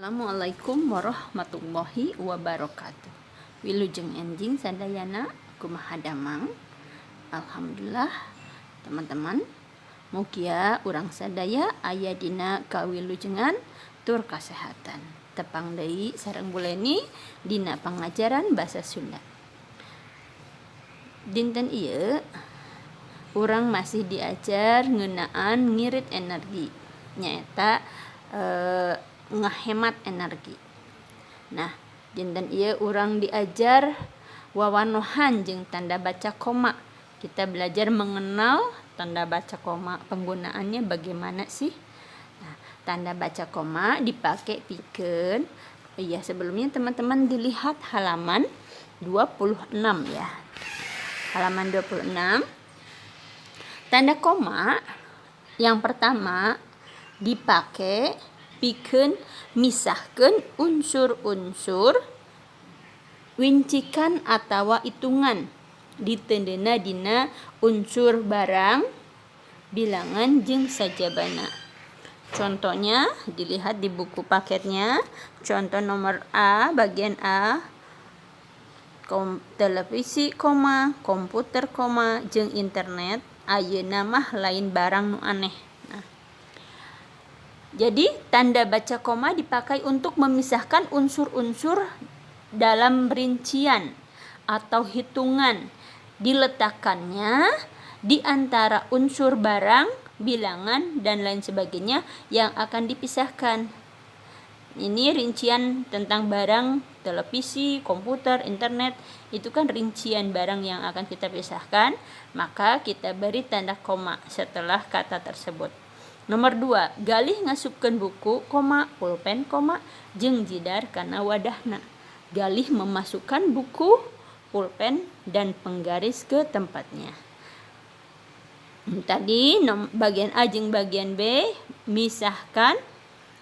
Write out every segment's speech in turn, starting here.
Assalamualaikum warahmatullahi wabarakatuh. Wilujeng enjing sadayana kumaha damang. Alhamdulillah teman-teman. Mugia urang sadaya aya dina kawilujengan tur kasehatan. Tepang deui sareng Buleni dina pangajaran basa Sunda. Dinten ieu urang masih diajar ngeunaan ngirit energi. Nyaeta ngahemat energi. Nah, dinten ieu urang diajar wawanohan jeung tanda baca koma. Kita belajar mengenal tanda baca koma, penggunaannya bagaimana sih? Nah, tanda baca koma dipakai pikeun. Sebelumnya teman-teman dilihat halaman 26 ya. Halaman 26. Tanda koma yang pertama dipakai pikeun misahkeun unsur-unsur wincikan atawa hitungan ditendeuna dina unsur barang, bilangan jeung sajabana. Contohnya dilihat di buku paketnya. Contoh nomor A, bagian A, televisi, komputer, jeung internet. Ayeuna mah lain barang nu aneh. Jadi tanda baca koma dipakai untuk memisahkan unsur-unsur dalam rincian atau hitungan. Diletakkannya di antara unsur barang, bilangan, dan lain sebagainya yang akan dipisahkan. Ini rincian tentang barang, televisi, komputer, internet. Itu kan rincian barang yang akan kita pisahkan. Maka kita beri tanda koma setelah kata tersebut. Nomor 2, galih ngasupkeun buku, pulpen, jeung jidar kana wadahna. Galih memasukkan buku, pulpen, dan penggaris ke tempatnya. Tadi bagian A jeung bagian B, misahkan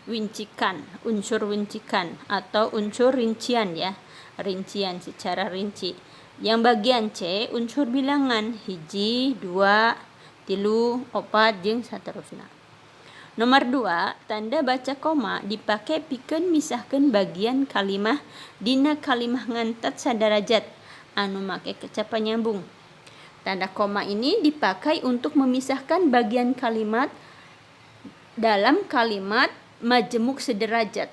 wincikan, unsur wincikan atau unsur rincian ya. Rincian secara rinci. Yang bagian C, unsur bilangan, 1, 2, 3, 4, jeung saterusna. Nomor 2, tanda baca koma dipakai pikeun misahkeun bagian kalimah dina kalimah ngantet sadarajat anu make kecap panyambung. Tanda koma ini dipakai untuk memisahkan bagian kalimat dalam kalimat majemuk sederajat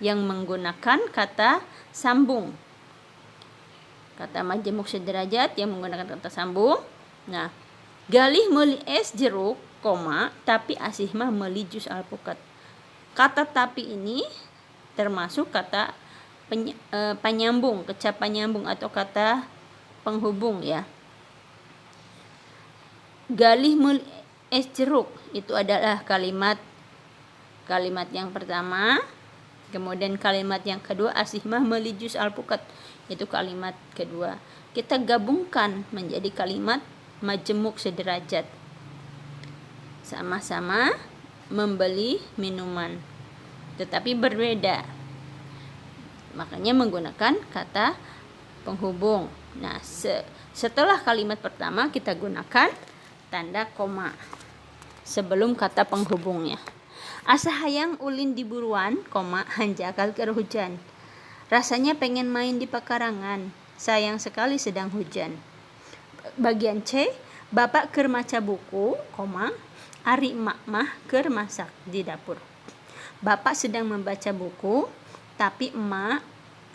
yang menggunakan kata sambung. Kata majemuk sederajat yang menggunakan kata sambung. Nah, galih meuli es jeruk, tapi asih mah meuli jus alpukat. Kata tapi ini termasuk kata penyambung, kecap penyambung atau kata penghubung ya. Galih meuli es jeruk itu adalah kalimat yang pertama. Kemudian kalimat yang kedua, asih mah meuli jus alpukat, itu kalimat kedua. Kita gabungkan menjadi kalimat majemuk sederajat. Sama-sama membeli minuman, tetapi berbeda. Makanya menggunakan kata penghubung. Nah, setelah kalimat pertama kita gunakan tanda koma sebelum kata penghubungnya. Asa hayang ulin di buruan, hanjakal keur hujan. Rasanya pengen main di pekarangan, sayang sekali sedang hujan. Bagian C, bapak keur maca buku, ari emak mah keur masak di dapur. Bapak sedang membaca buku, tapi emak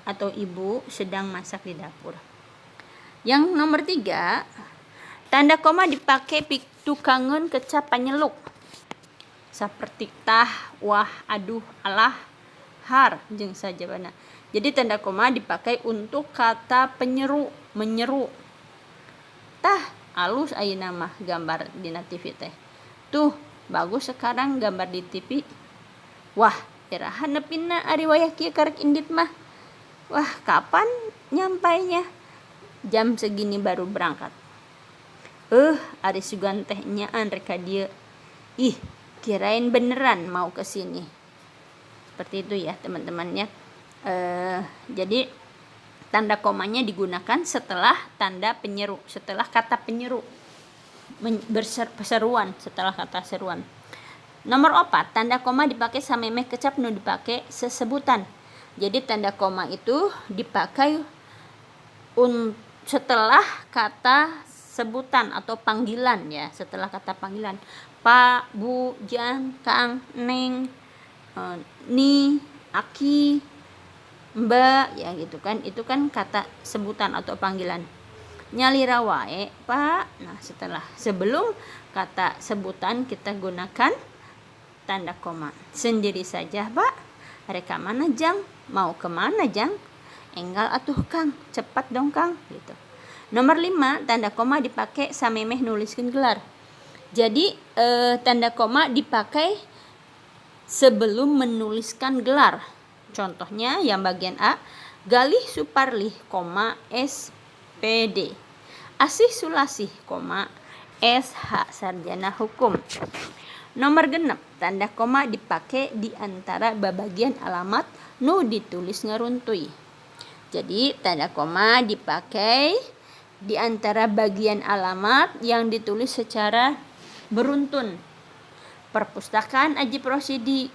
atau ibu sedang masak di dapur. Yang nomor 3, tanda koma dipakai pitukangeun kecap panyeluk. Saperti tah, wah, aduh, alah, har, jeung sajabana. Jadi tanda koma dipakai untuk kata penyeru, menyeru. Tah, alus ayeuna mah gambar dina TV teh. Tuh, bagus sekarang gambar di TV. Wah, iraha nepina ari wayah kieu karek indit mah. Wah, kapan nyampainya? Jam segini baru berangkat. Ari sugan teh nyaan rek ka dieu. Ih, kirain beneran mau ke sini. Seperti itu ya, teman-temannya. Jadi tanda komanya digunakan setelah tanda penyeru, setelah kata penyeru. Setelah kata seruan. Nomor 4, tanda koma dipakai samemeh kecap nu dipakai sesebutan. Jadi tanda koma itu dipakai setelah kata sebutan atau panggilan ya, setelah kata panggilan. Pak, Bu, Jang, Kang, Neng, Ni, Aki, Mbak ya gitu kan. Itu kan kata sebutan atau panggilan. Nyalira wae, Pak. Nah, sebelum kata sebutan kita gunakan tanda koma. Sendiri saja, Pak. Reka mana, Jang? Mau kemana, Jang? Enggal atuh, Kang. Cepat dong, Kang. Gitu. Nomor 5, tanda koma dipakai samemeh nuliskeun gelar. Jadi tanda koma dipakai sebelum menuliskan gelar. Contohnya yang bagian A, Galih Suparlih, SPD. Asih Sulasih, SH Sarjana Hukum. Nomor genep, tanda koma dipakai di antara babagian alamat nu ditulis ngaruntui. Jadi tanda koma dipakai di antara bagian alamat yang ditulis secara beruntun. Perpustakaan Aji Prosidi,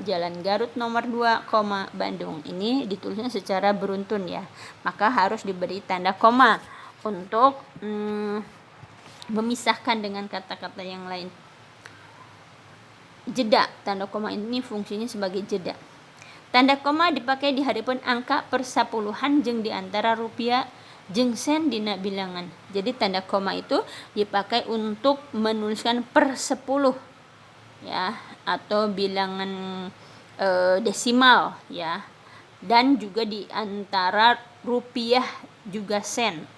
Jalan Garut nomor 2, Bandung. Ini ditulisnya secara beruntun ya. Maka harus diberi tanda koma untuk memisahkan dengan kata-kata yang lain. Jeda, tanda koma ini fungsinya sebagai jeda. Tanda koma dipakai di hadapan angka persapuluhan jeung di antara rupiah jeung sen dina bilangan. Jadi tanda koma itu dipakai untuk menuliskan per 10 ya, atau bilangan desimal ya, dan juga di antara rupiah juga sen.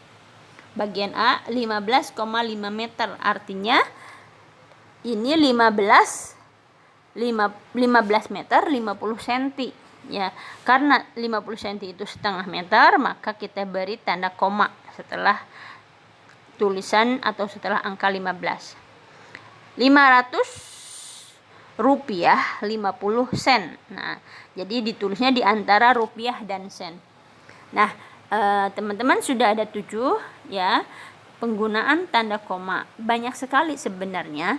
Bagian A 15,5 meter, artinya ini 15 meter 50 cm ya. Karena 50 cm itu setengah meter, maka kita beri tanda koma setelah tulisan atau setelah angka 15. 500 rupiah 50 sen. Nah, jadi ditulisnya di antara rupiah dan sen. Nah, teman-teman sudah ada 7 ya penggunaan tanda koma. Banyak sekali sebenarnya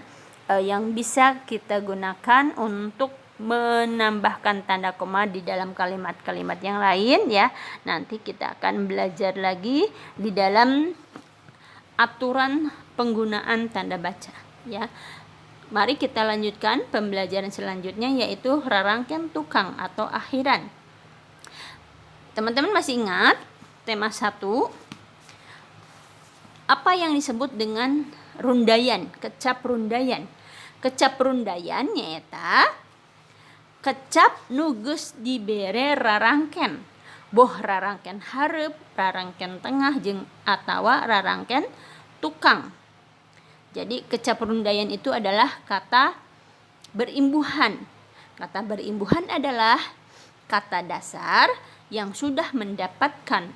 yang bisa kita gunakan untuk menambahkan tanda koma di dalam kalimat-kalimat yang lain ya. Nanti kita akan belajar lagi di dalam aturan penggunaan tanda baca ya. Mari kita lanjutkan pembelajaran selanjutnya, yaitu rarangken tukang atau akhiran. Teman-teman masih ingat tema 1? Apa yang disebut dengan rundayan, kecap rundayan? Kecap rundayan nyaeta kecap nu geus dibere rarangken. Boh rarangken hareup, rarangken tengah jeung atawa rarangken tukang. Jadi kecap rundayan itu adalah kata berimbuhan. Kata berimbuhan adalah kata dasar yang sudah mendapatkan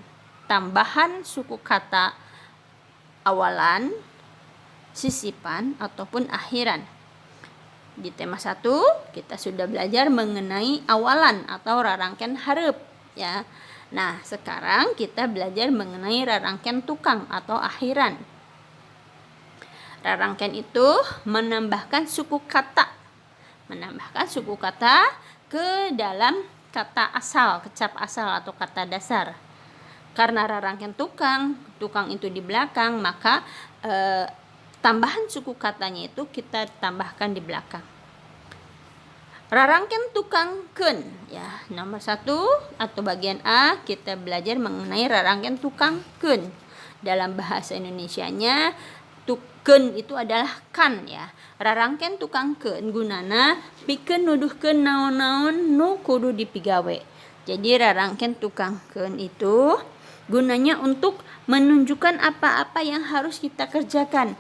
tambahan suku kata awalan, sisipan, ataupun akhiran. Di tema 1 kita sudah belajar mengenai awalan atau rarangken hareup ya. Nah, sekarang kita belajar mengenai rarangken tukang atau akhiran. Rarangken itu menambahkan suku kata ke dalam kata asal, kecap asal atau kata dasar. Karena rarangken tukang itu di belakang, maka tambahan suku katanya itu kita tambahkan di belakang. Rarangken tukang keun ya. Nomor 1 atau bagian A kita belajar mengenai rarangken tukang keun. Dalam bahasa Indonesianya keun itu adalah kan ya. Rarangken tukang keun gunana pikeun nuduhkeun naon-naon nu kudu dipigawe. Jadi rarangken tukang keun itu gunanya untuk menunjukkan apa-apa yang harus kita kerjakan.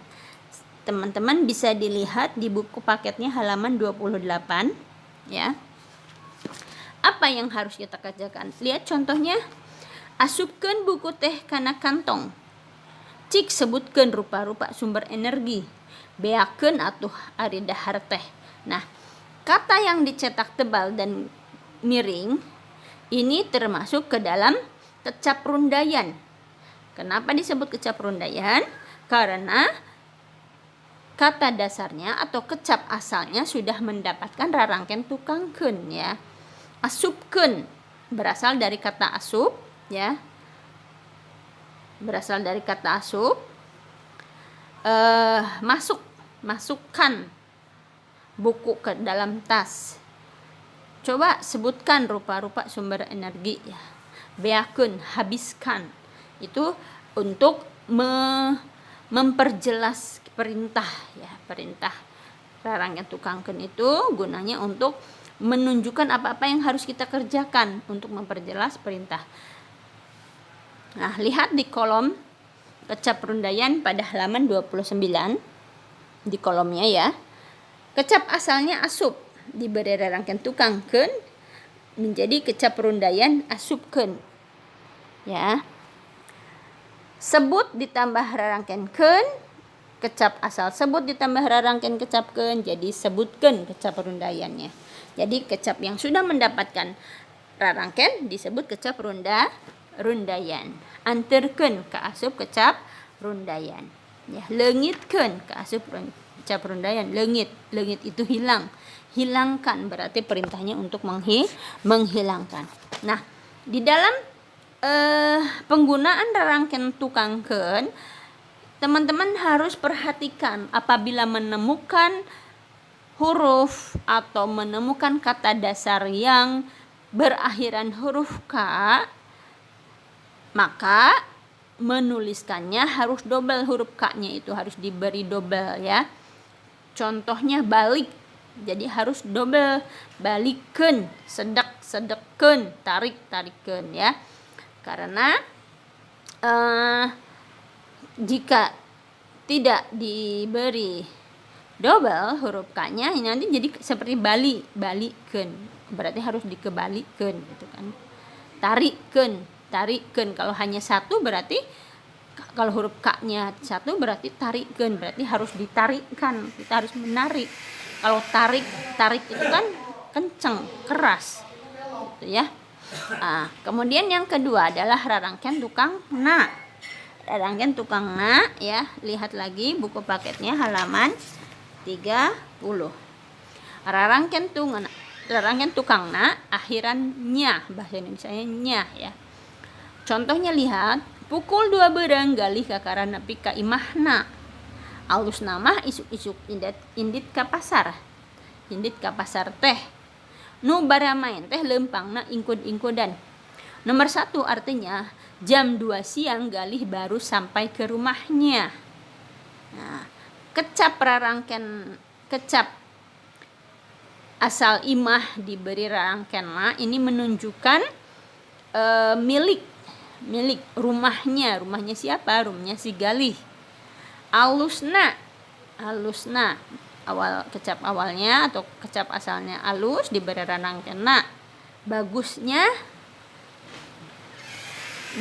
Teman-teman bisa dilihat di buku paketnya halaman 28 ya. Apa yang harus kita kerjakan? Lihat contohnya. Asupkeun buku teh kana kantong. Cik sebutkeun rupa-rupa sumber energi. Beakeun atuh ari dahar teh. Nah, kata yang dicetak tebal dan miring ini termasuk ke dalam kecap rundayan. Kenapa disebut kecap rundayan? Karena kata dasarnya atau kecap asalnya sudah mendapatkan rarangken tukangkeun ya. Asupkeun berasal dari kata asup ya. Berasal dari kata asup. Masukkan buku ke dalam tas. Coba sebutkan rupa-rupa sumber energi ya. Beakeun, habiskan. Itu untuk memperjelas perintah ya, perintah. Rarangken tukangkeun itu gunanya untuk menunjukkan apa-apa yang harus kita kerjakan untuk memperjelas perintah. Nah, lihat di kolom kecap rundayan pada halaman 29 di kolomnya ya. Kecap asalnya asup diberi rarangken tukangkeun menjadi kecap rundayan asupkeun. Ya. Sebut ditambah rarangkenkeun, kecap asal sebut ditambah rarangken kecapkeun, jadi sebutkeun kecap rundayannya. Jadi kecap yang sudah mendapatkan rarangken disebut kecap rundayan. Anterkeun ke asup kecap rundayan. Ya, leungitkeun ke asup kecap rundayan. Leungit itu hilang. Hilangkan berarti perintahnya untuk menghilangkan. Nah, di dalam penggunaan rarangken tukangkeun, teman-teman harus perhatikan apabila menemukan huruf atau menemukan kata dasar yang berakhiran huruf K, maka menuliskannya harus double, huruf K-nya itu harus diberi double ya. Contohnya balik, jadi harus double, balikeun, sedekkeun, tarikeun ya. Karena jika tidak diberi double huruf K-nya nanti jadi seperti balikeun. Berarti harus dikebalikeun gitu kan. Tarikeun. Kalau hanya satu berarti, kalau huruf K-nya satu berarti tarikeun, berarti harus ditarikkan, kita harus menarik. Kalau tarik itu kan kenceng, keras gitu ya. Kemudian yang kedua adalah rarangken tukangna. Rarangken tukangna ya, lihat lagi buku paketnya halaman 30. Rarangken tukangna akhirannya, bahasa Indonesianya nya ya. Contohnya lihat, pukul 2 beurang galih kakara nepi ka imahna. Alus nama isuk-isuk indit ka pasar. Indit ka pasar teh. Nu baramain teh lempangna ingkud-ingkudan. Nomor 1 artinya jam 2 siang galih baru sampai ke rumahnya. Nah, kecap asal imah diberi rarangkenna ini menunjukkan milik rumahnya siapa? Rumahnya si galih. Alusna kecap awalnya atau kecap asalnya alus diberi rarangkenna. Bagusnya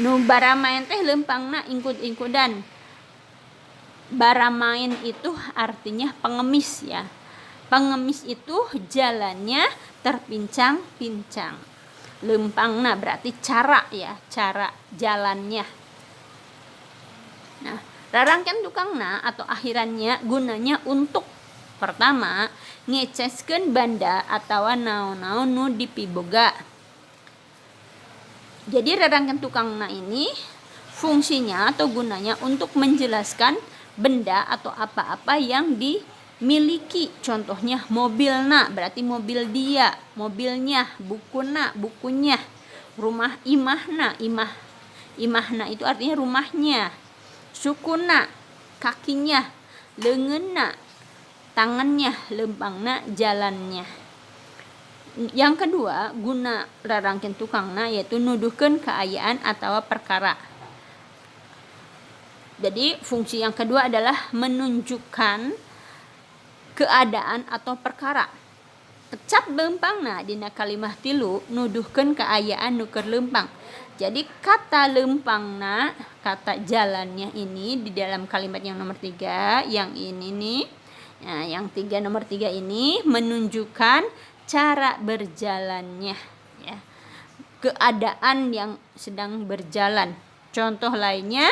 nu baramain teh lempangna ingkud-ingkudan. Baramain itu artinya pengemis ya. Pengemis itu jalannya terpincang-pincang. Lempangna berarti cara ya, cara jalannya. Nah, rarangken tukangna atau akhirannya gunanya untuk pertama ngeceskeun banda atawa naon-naon nu dipiboga. Jadi rarangken tukangna ini fungsinya atau gunanya untuk menjelaskan benda atau apa-apa yang dimiliki. Contohnya mobilna berarti mobil dia, mobilnya, bukunya, rumah imahna itu artinya rumahnya, sukuna kakinya, leungeunna tangannya, lempangna jalannya. Yang kedua, guna rarangken tukangna yaitu nuduhkeun kaayaan atau perkara. Jadi fungsi yang kedua adalah menunjukkan keadaan atau perkara. Kecap lempangna dina kalimah 3 nuduhkeun kaayaan nu keur lempang. Jadi kata lempangna, kata jalannya ini di dalam kalimat yang nomor 3, yang ini nih. Nah, yang nomor 3 ini menunjukkan cara berjalannya ya. Keadaan yang sedang berjalan. Contoh lainnya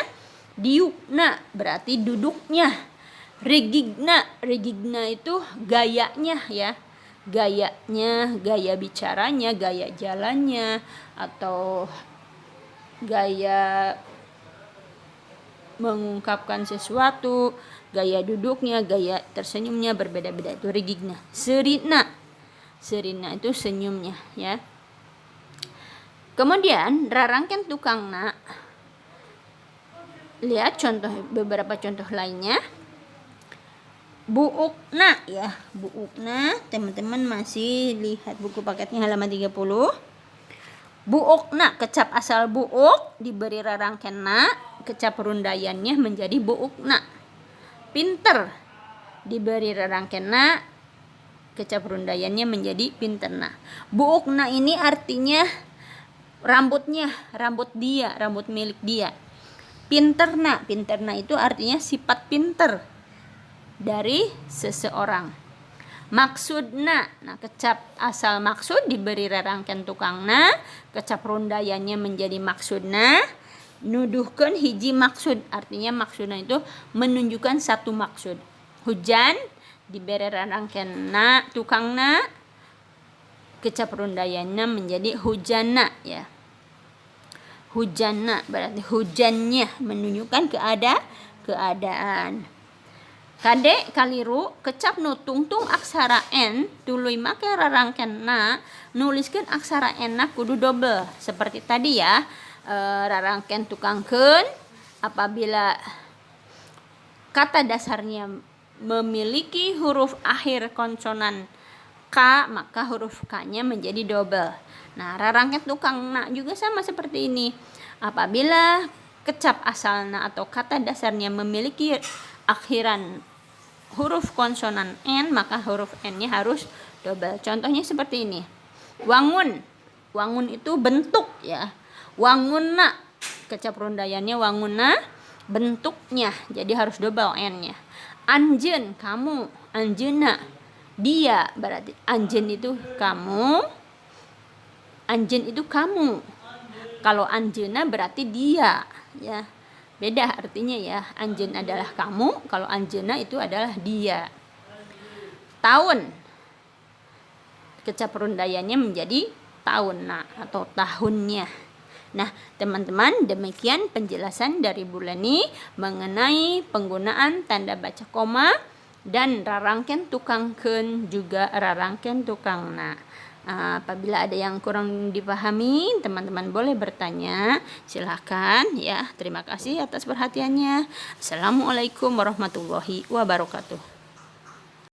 diukna berarti duduknya. Regigna itu gayanya ya. Gayanya, gaya bicaranya, gaya jalannya, atau gaya mengungkapkan sesuatu, gaya duduknya, gaya tersenyumnya berbeda-beda, itu regigna. Serina itu senyumnya ya. Kemudian rarangken tukangna. Lihat beberapa contoh lainnya. Buukna ya, buukna, teman-teman masih lihat buku paketnya halaman 30. Buukna, kecap asal buuk diberi rarangken na, kecap rundayannya menjadi buukna. Pinter diberi rarangken na, kecap rundayannya menjadi pinterna. Buukna ini artinya rambutnya, rambut milik dia. Pinterna itu artinya sifat pinter dari seseorang. Maksudna, nah kecap asal maksud diberi rarangken tukangna, kecap rundayannya menjadi maksudna. Nuduhkeun hiji maksud, artinya maksudna itu menunjukkan satu maksud. Hujan diberi rarangken na tukangna, kecap rundayannya menjadi hujanna ya. Hujanna berarti hujannya, menunjukkan keadaan. Kade kaliru, kecap nu tungtung aksara n tuluy make rarangken na, nuliskeun aksara n na kudu double seperti tadi ya. Rarangken tukangkeun apabila kata dasarnya memiliki huruf akhir konsonan K, maka huruf K-nya menjadi double. Nah, rarangken tukangna juga sama seperti ini. Apabila kecap asalna atau kata dasarnya memiliki akhiran huruf konsonan N, maka huruf N-nya harus double. Contohnya seperti ini. Wangun. Wangun itu bentuk ya. Wangunna, kecap rundayannya wangunna, bentuknya. Jadi harus double N-nya. Anjeun, kamu. Anjeuna, dia. Berarti anjeun itu kamu. Anjeun itu kamu. Kalau anjeuna berarti dia ya. Beda artinya ya. Anjeun adalah kamu, kalau anjeuna itu adalah dia. Tahun, kecap rundayannya menjadi tahunna atau tahunnya. Nah, teman-teman, demikian penjelasan dari Bu Leni mengenai penggunaan tanda baca koma dan rarangken tukangkeun juga rarangken tukangna. Apabila ada yang kurang dipahami, teman-teman boleh bertanya. Silahkan ya. Terima kasih atas perhatiannya. Assalamualaikum warahmatullahi wabarakatuh.